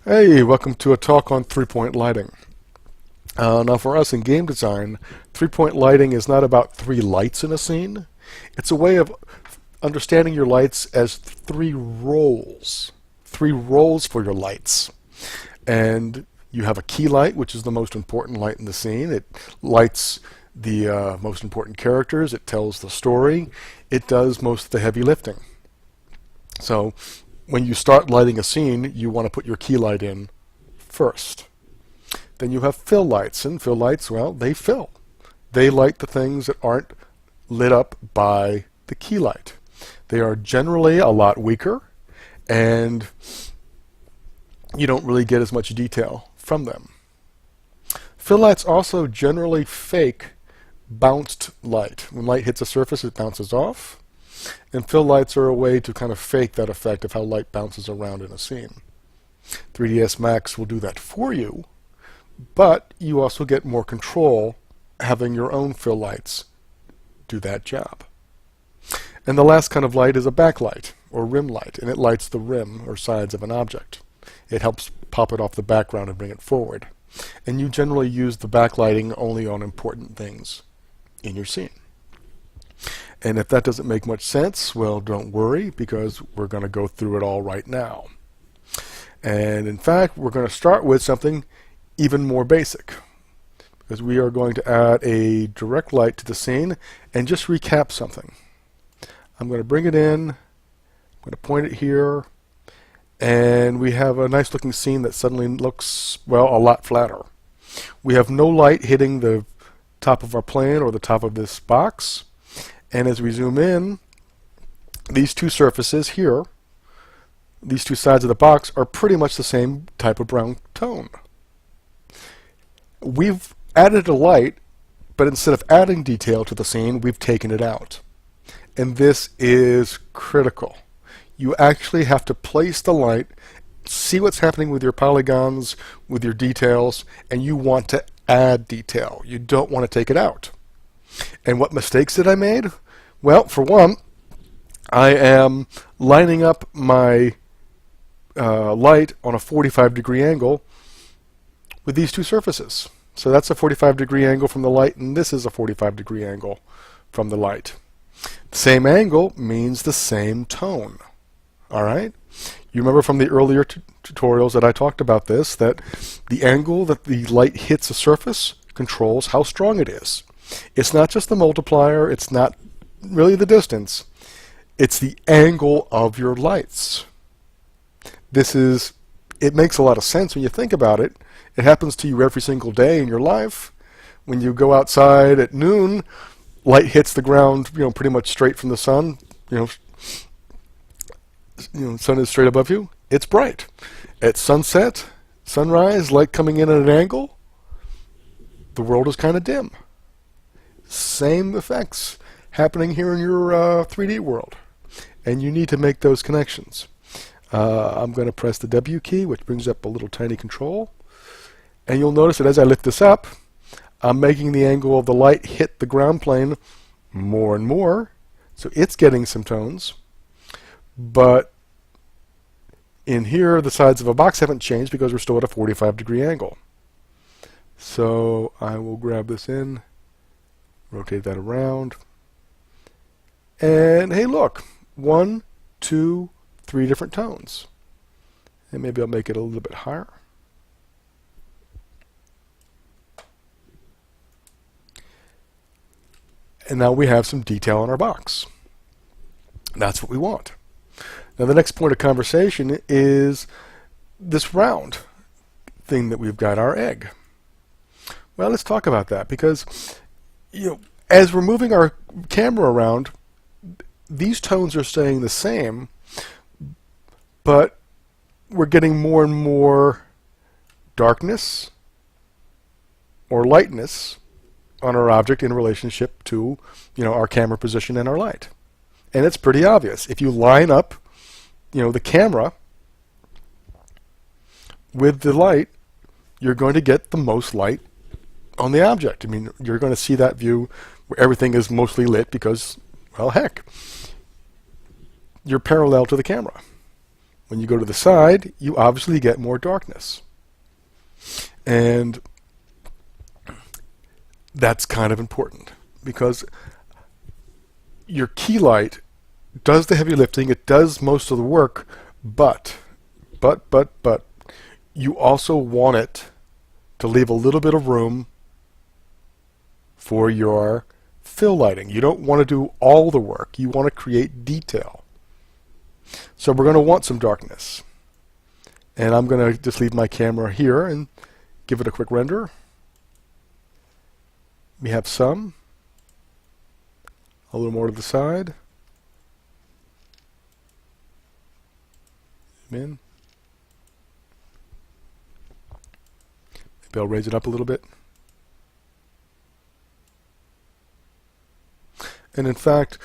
Hey, welcome to a talk on three-point lighting. Now for us in game design, three-point lighting is not about three lights in a scene. It's a way of understanding your lights as three roles for your lights. And you have a key light, which is the most important light in the scene. It lights the most important characters. It tells the story. It does most of the heavy lifting. So when you start lighting a scene, you want to put your key light in first. Then you have fill lights, and fill lights, well, they fill. They light the things that aren't lit up by the key light. They are generally a lot weaker, and you don't really get as much detail from them. Fill lights also generally fake bounced light. When light hits a surface, it bounces off. And fill lights are a way to kind of fake that effect of how light bounces around in a scene. 3ds Max will do that for you, but you also get more control having your own fill lights do that job. And the last kind of light is a backlight, or rim light, and it lights the rim or sides of an object. It helps pop it off the background and bring it forward. And you generally use the backlighting only on important things in your scene. And if that doesn't make much sense, well, don't worry, because we're going to go through it all right now. And in fact, we're going to start with something even more basic, because we are going to add a direct light to the scene and just recap something. I'm going to bring it in, I'm going to point it here, and we have a nice looking scene that suddenly looks, well, a lot flatter. We have no light hitting the top of our plane or the top of this box. And as we zoom in, these two surfaces here, these two sides of the box, are pretty much the same type of brown tone. We've added a light, but instead of adding detail to the scene, we've taken it out. And this is critical. You actually have to place the light, see what's happening with your polygons, with your details, and you want to add detail. You don't want to take it out. And what mistakes did I make? Well, for one, I am lining up my light on a 45-degree angle with these two surfaces. So that's a 45-degree angle from the light, and this is a 45-degree angle from the light. The same angle means the same tone. All right? You remember from the earlier tutorials that I talked about this, that the angle that the light hits a surface controls how strong it is. It's not just the multiplier, it's not really the distance, it's the angle of your lights. It makes a lot of sense when you think about it. It happens to you every single day in your life. When you go outside at noon, light hits the ground, pretty much straight from the sun. Sun is straight above you. It's bright. At sunset, sunrise, light coming in at an angle, the world is kind of dim. Same effects happening here in your 3D world, and you need to make those connections. I'm going to press the W key, which brings up a little tiny control, and you'll notice that as I lift this up, I'm making the angle of the light hit the ground plane more and more, so it's getting some tones. But in here, the sides of a box haven't changed because we're still at a 45-degree angle. So I will grab this in, rotate that around, and hey, look, 1, 2, 3 different tones. And maybe I'll make it a little bit higher. And now we have some detail on our box. That's what we want. Now the next point of conversation is this round thing that we've got, our egg. Well, let's talk about that, because as we're moving our camera around, these tones are staying the same, but we're getting more and more darkness or lightness on our object in relationship to our camera position and our light. And it's pretty obvious. If you line up the camera with the light, you're going to get the most light on the object. I mean, you're going to see that view where everything is mostly lit because, well, heck, you're parallel to the camera. When you go to the side, you obviously get more darkness. And that's kind of important because your key light does the heavy lifting, it does most of the work, but you also want it to leave a little bit of room for your fill lighting. You don't want to do all the work. You want to create detail. So we're going to want some darkness. And I'm going to just leave my camera here and give it a quick render. We have some. A little more to the side. Zoom in. Maybe I'll raise it up a little bit. And in fact,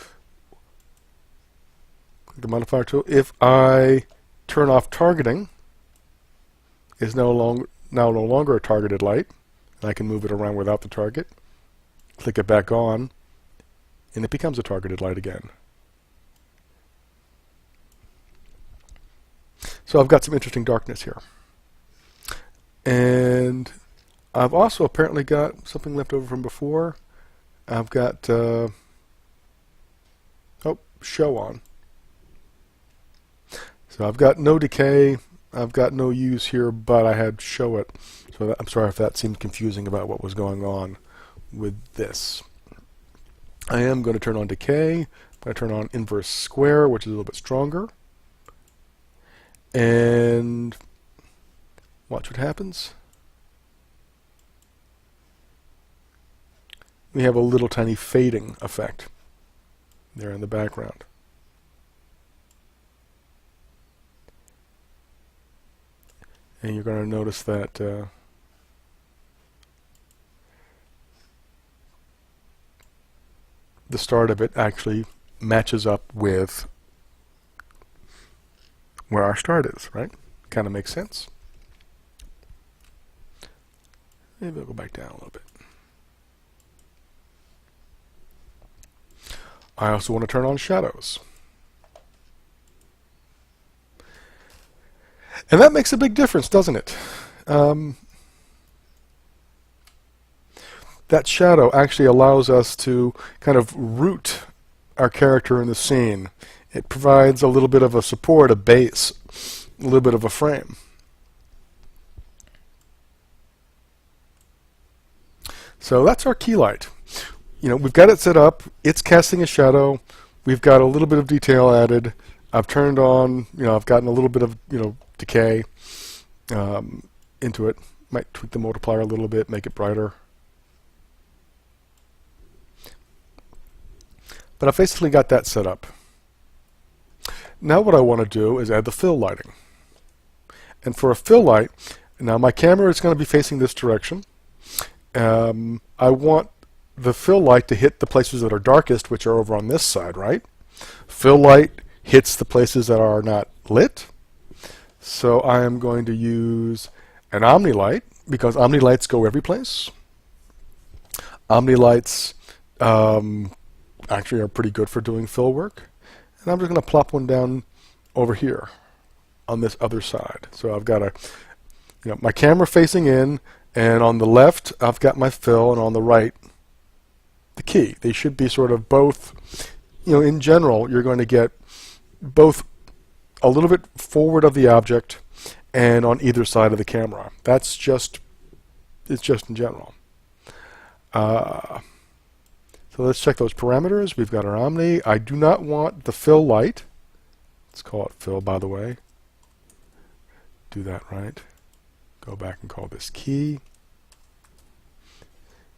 click the modifier tool. If I turn off targeting, it's now no longer a targeted light, and I can move it around without the target. Click it back on, and it becomes a targeted light again. So I've got some interesting darkness here. And I've also apparently got something left over from before. I've got show on. So I've got no decay, I've got no use here, but I had show it. So I'm sorry if that seemed confusing about what was going on with this. I am going to turn on decay. I'm going to turn on inverse square, which is a little bit stronger. And watch what happens. We have a little tiny fading effect there in the background. And you're going to notice that the start of it actually matches up with where our start is, right? Kind of makes sense. Maybe I'll go back down a little bit. I also want to turn on shadows. And that makes a big difference, doesn't it? That shadow actually allows us to kind of root our character in the scene. It provides a little bit of a support, a base, a little bit of a frame. So that's our key light. We've got it set up. It's casting a shadow. We've got a little bit of detail added. I've turned on, I've gotten a little bit of, decay into it. Might tweak the multiplier a little bit, make it brighter. But I've basically got that set up. Now what I want to do is add the fill lighting. And for a fill light, now my camera is going to be facing this direction. I want the fill light to hit the places that are darkest, which are over on this side, right? Fill light hits the places that are not lit. So I am going to use an Omni light, because Omni lights go every place. Omni lights actually are pretty good for doing fill work. And I'm just going to plop one down over here on this other side. So I've got my camera facing in, and on the left I've got my fill, and on the right the key. They should be sort of both, in general you're going to get both a little bit forward of the object and on either side of the camera. It's just in general. So let's check those parameters. We've got our Omni. I do not want the fill light. Let's call it fill, by the way. Do that right. Go back and call this key.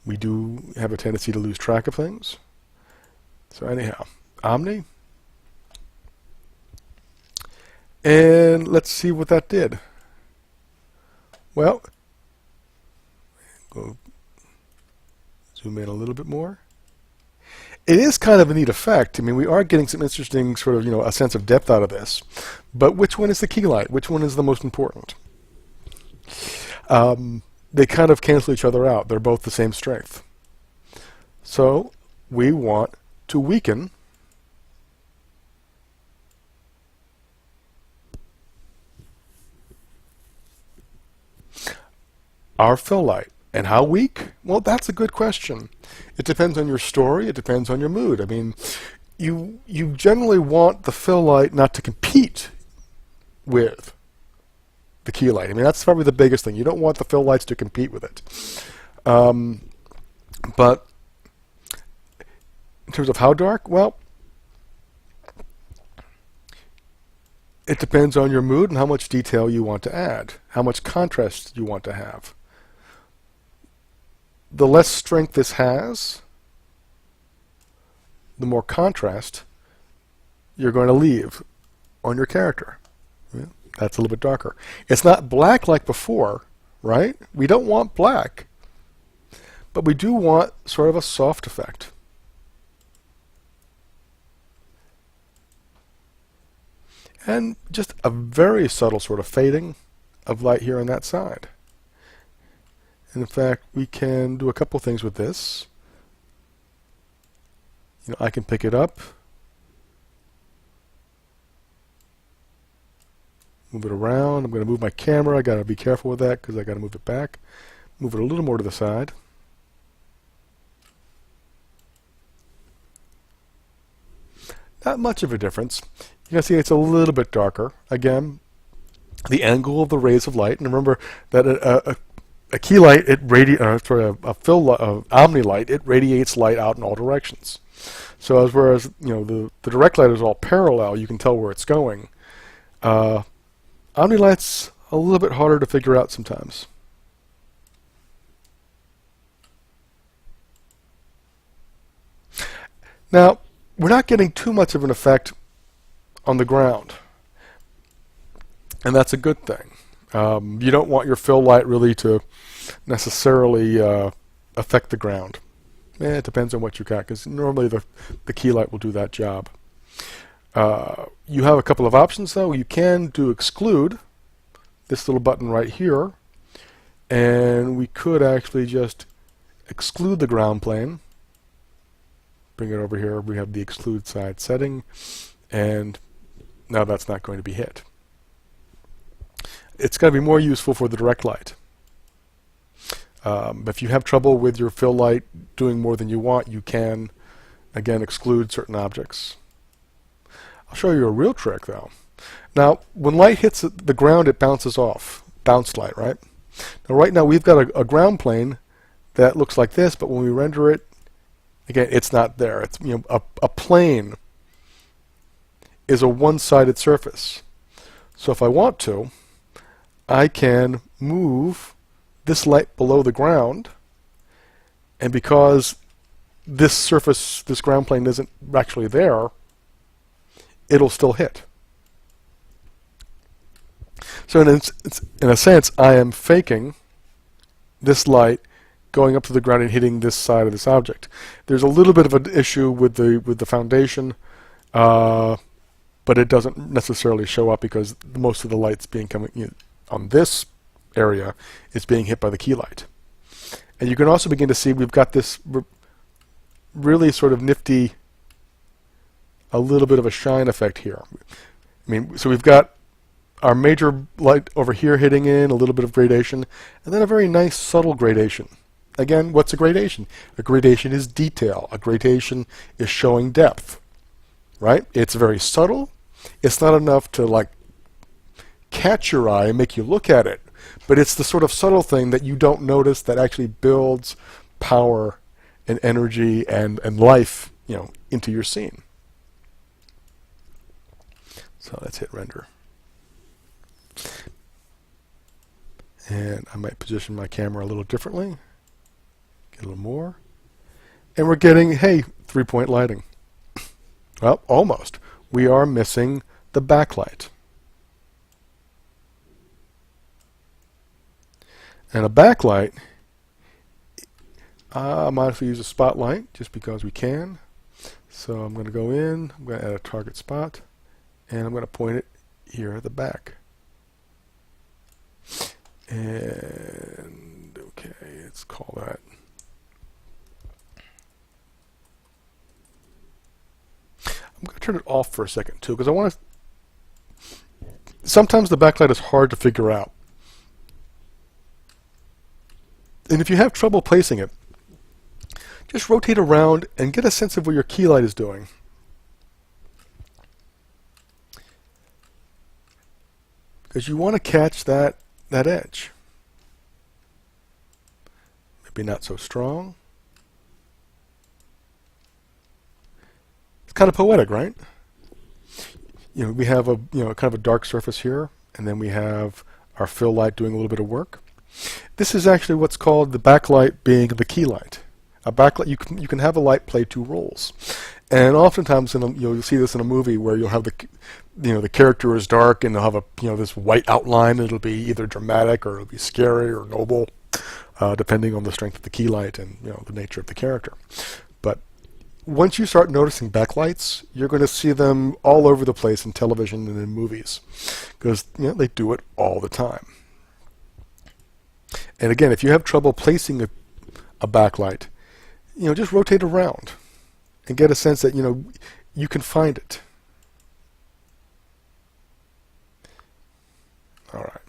We do have a tendency to lose track of things. So anyhow, Omni. And let's see what that did. Well, go zoom in a little bit more. It is kind of a neat effect. I mean, we are getting some interesting sort of, a sense of depth out of this. But which one is the key light? Which one is the most important? They kind of cancel each other out. They're both the same strength. So we want to weaken our fill light. And how weak? Well, that's a good question. It depends on your story. It depends on your mood. I mean, you generally want the fill light not to compete with the key light. I mean, that's probably the biggest thing. You don't want the fill lights to compete with it. But in terms of how dark, well, it depends on your mood and how much detail you want to add, how much contrast you want to have. The less strength this has, the more contrast you're going to leave on your character. Yeah, that's a little bit darker. It's not black like before, right? We don't want black, but we do want sort of a soft effect. And just a very subtle sort of fading of light here on that side. And in fact, we can do a couple things with this. You know, I can pick it up, move it around. I'm going to move my camera. I got to be careful with that because I got to move it back. Move it a little more to the side. Not much of a difference. You can see it's a little bit darker. Again, the angle of the rays of light. And remember that a key light, a omni light, it radiates light out in all directions. So whereas the direct light is all parallel, you can tell where it's going. Omni light's a little bit harder to figure out sometimes. Now, we're not getting too much of an effect on the ground, and that's a good thing. You don't want your fill light really to necessarily affect the ground. It depends on what you got, because normally the key light will do that job. You have a couple of options though. You can do exclude, this little button right here, and we could actually just exclude the ground plane. Bring it over here. We have the exclude side setting, and now that's not going to be hit. It's going to be more useful for the direct light. If you have trouble with your fill light doing more than you want, you can, again, exclude certain objects. I'll show you a real trick, though. Now, when light hits the ground, it bounces off. Bounce light, right? Now, right now, we've got a ground plane that looks like this, but when we render it, again, it's not there. It's a plane is a one-sided surface. So if I want to, I can move this light below the ground, and because this surface, this ground plane isn't actually there, it'll still hit. So in a sense, I am faking this light going up to the ground and hitting this side of this object. There's a little bit of an issue with the foundation, but it doesn't necessarily show up because most of the light's being coming on this area is being hit by the key light. And you can also begin to see we've got this really sort of nifty, a little bit of a shine effect here. I mean, so we've got our major light over here hitting in, a little bit of gradation, and then a very nice subtle gradation. Again, what's a gradation? A gradation is detail. A gradation is showing depth, right? It's very subtle. It's not enough to like catch your eye and make you look at it, but it's the sort of subtle thing that you don't notice that actually builds power and energy and life, into your scene. So let's hit render. And I might position my camera a little differently. Get a little more. And we're getting, hey, 3-point lighting. Well, almost. We are missing the backlight. And a backlight, I might have to use a spotlight just because we can. So I'm going to go in, I'm going to add a target spot, and I'm going to point it here at the back. And okay, let's call that. I'm going to turn it off for a second too, because I want to. Sometimes the backlight is hard to figure out. And if you have trouble placing it, just rotate around and get a sense of what your key light is doing. Because you want to catch that edge. Maybe not so strong. It's kind of poetic, right? We have a kind of a dark surface here, and then we have our fill light doing a little bit of work. This is actually what's called the backlight being the key light. A backlight, you can have a light play two roles, and oftentimes you'll see this in a movie where you'll have the character is dark and they'll have this white outline. It'll be either dramatic or it'll be scary or noble, depending on the strength of the key light and the nature of the character. But once you start noticing backlights, you're going to see them all over the place in television and in movies, because they do it all the time. And again, if you have trouble placing a backlight, just rotate around and get a sense that you can find it. All right,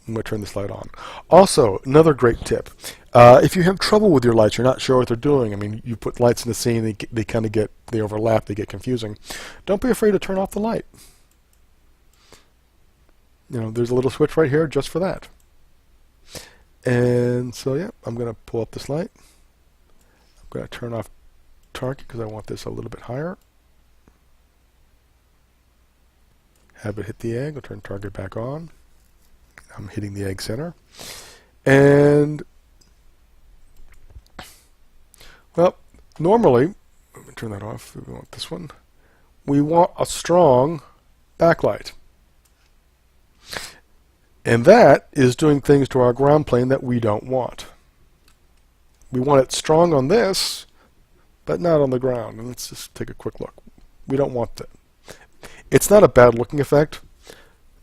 I'm going to turn this light on. Also, another great tip: if you have trouble with your lights, you're not sure what they're doing. I mean, you put lights in the scene, they overlap, they get confusing. Don't be afraid to turn off the light. There's a little switch right here just for that. And so, yeah, I'm going to pull up this light. I'm going to turn off target because I want this a little bit higher. Have it hit the egg. I'll turn target back on. I'm hitting the egg center. And, well, normally, let me turn that off. We want this one. We want a strong backlight. And that is doing things to our ground plane that we don't want. We want it strong on this, but not on the ground. And let's just take a quick look. We don't want that. It's not a bad looking effect,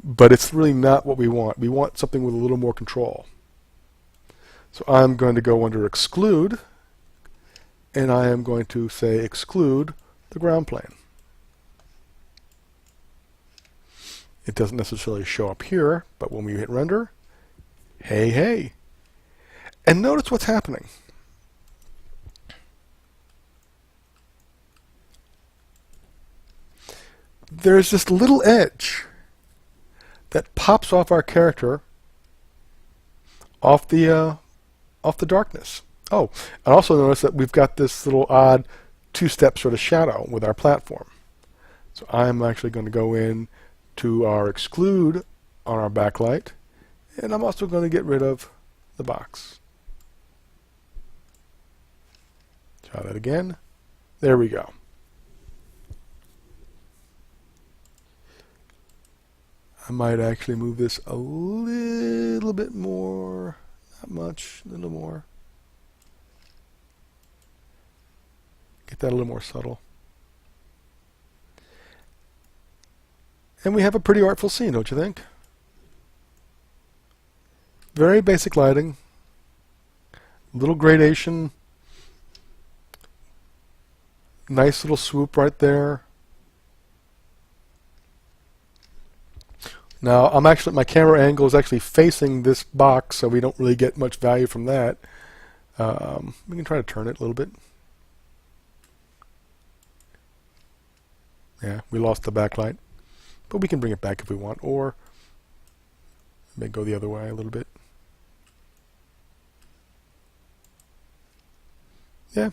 but it's really not what we want. We want something with a little more control. So I'm going to go under Exclude, and I am going to say Exclude the ground plane. It doesn't necessarily show up here, but when we hit render, hey. And notice what's happening. There's this little edge that pops off our character off the darkness. Oh, and also notice that we've got this little odd two-step sort of shadow with our platform. So I'm actually going to go in to our Exclude on our backlight, and I'm also going to get rid of the box. Try that again. There we go. I might actually move this a little bit more, not much, a little more. Get that a little more subtle. And we have a pretty artful scene, don't you think? Very basic lighting, little gradation, nice little swoop right there. Now, my camera angle is actually facing this box, so we don't really get much value from that. We can try to turn it a little bit. Yeah, we lost the backlight. But we can bring it back if we want, or maybe go the other way a little bit. Yeah,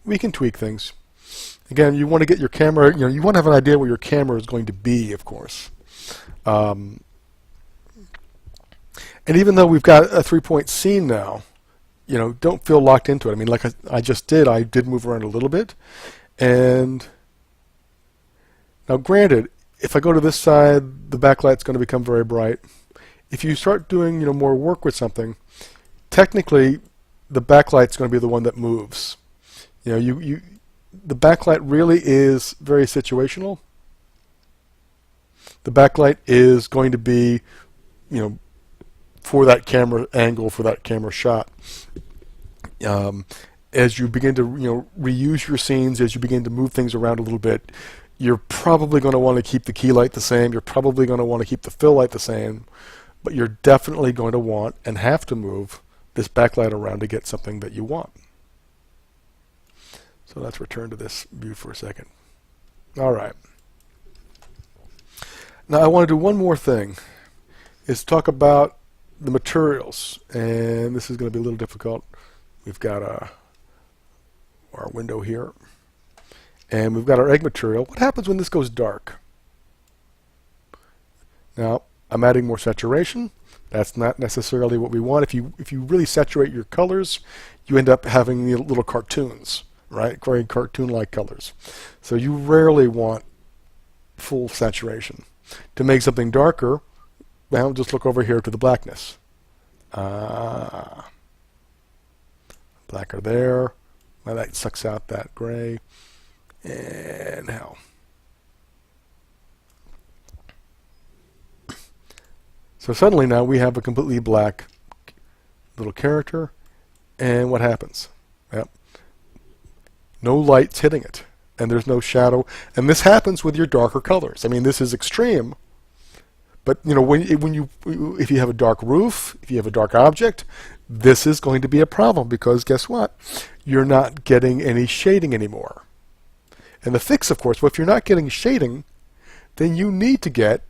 we can tweak things. Again, you want to get your camera, you want to have an idea where your camera is going to be, of course. And even though we've got a 3-point scene now, don't feel locked into it. I mean, like I just did, I did move around a little bit. And now granted, if I go to this side, the backlight's going to become very bright. If you start doing more work with something, technically the backlight's going to be the one that moves. The backlight really is very situational. The backlight is going to be, for that camera angle, for that camera shot. As you begin to reuse your scenes, as you begin to move things around a little bit, you're probably going to want to keep the key light the same. You're probably going to want to keep the fill light the same, but you're definitely going to want and have to move this backlight around to get something that you want. So let's return to this view for a second. All right. Now I want to do one more thing, is talk about the materials, and this is going to be a little difficult. We've got our window here, and we've got our egg material. What happens when this goes dark? Now, I'm adding more saturation. That's not necessarily what we want. If you really saturate your colors, you end up having little cartoons, right? Very cartoon-like colors. So you rarely want full saturation. To make something darker, well, just look over here to the blackness. Blacker there. My light sucks out that gray. And hell. So suddenly now we have a completely black little character, and what happens? Yep. No light's hitting it, and there's no shadow, and this happens with your darker colors. I mean, this is extreme, but you know, if you have a dark roof, if you have a dark object, this is going to be a problem, because guess what? You're not getting any shading anymore. And the fix, of course, well, if you're not getting shading, then you need to get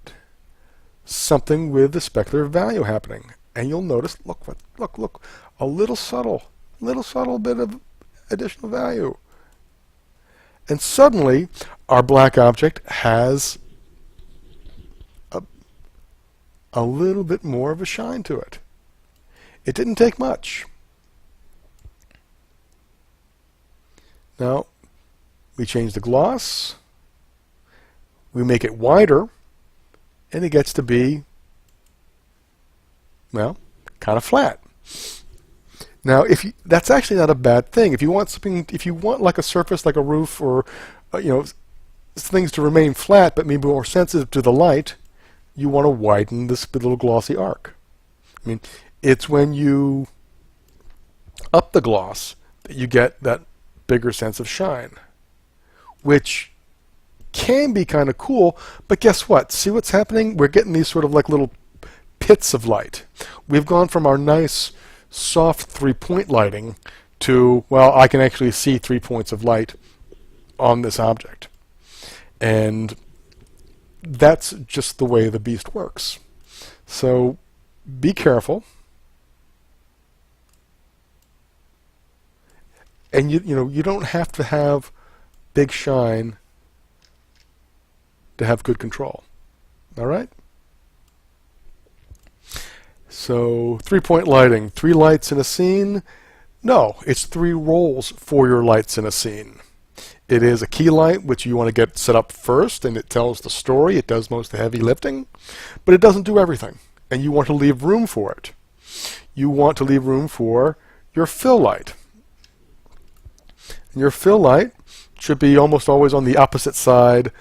something with the specular value happening. And you'll notice, look, a little subtle bit of additional value. And suddenly, our black object has a little bit more of a shine to it. It didn't take much. Now, we change the gloss. We make it wider. And it gets to be, well, kind of flat. Now, that's actually not a bad thing. If you want something, if you want like a surface, like a roof, or you know, things to remain flat but maybe more sensitive to the light, you want to widen this little glossy arc. I mean, it's when you up the gloss that you get that bigger sense of shine, which can be kind of cool, but guess what? See what's happening? We're getting these sort of like little pits of light. We've gone from our nice soft 3-point lighting to, well, I can actually see 3 points of light on this object. And that's just the way the beast works. So be careful. And you know, you don't have to have big shine to have good control. All right? So 3-point lighting, 3 lights in a scene. No, it's 3 roles for your lights in a scene. It is a key light, which you want to get set up first, and it tells the story. It does most of the heavy lifting, but it doesn't do everything, and you want to leave room for it. You want to leave room for your fill light. And your fill light should be almost always on the opposite side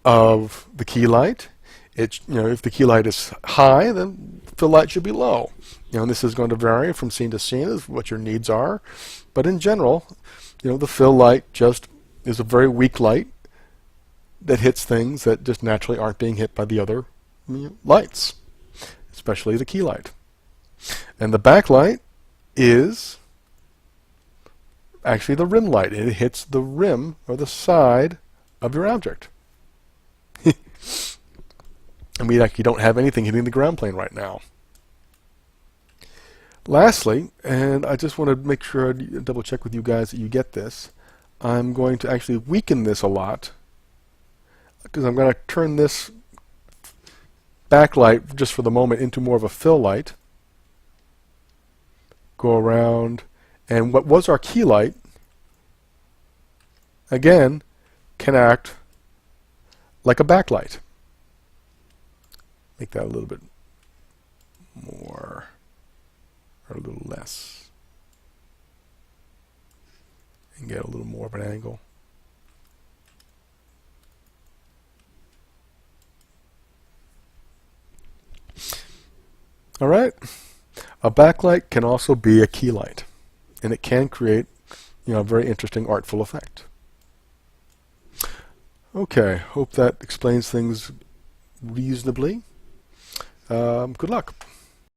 of the key light. It, you know, if the key light is high, then fill light should be low. You know, this is going to vary from scene to scene as what your needs are, but in general, you know, the fill light just is a very weak light that hits things that just naturally aren't being hit by the other lights, especially the key light. And the backlight is actually the rim light. It hits the rim or the side of your object. And we actually don't have anything hitting the ground plane right now. Lastly, and I just want to make sure I double check with you guys that you get this, I'm going to actually weaken this a lot, because I'm going to turn this backlight just for the moment into more of a fill light. Go around, and what was our key light, again, can act like a backlight. Make that a little bit more, or a little less, and get a little more of an angle. All right. A backlight can also be a key light, and it can create, you know, a very interesting artful effect. Okay, hope that explains things reasonably. Good luck.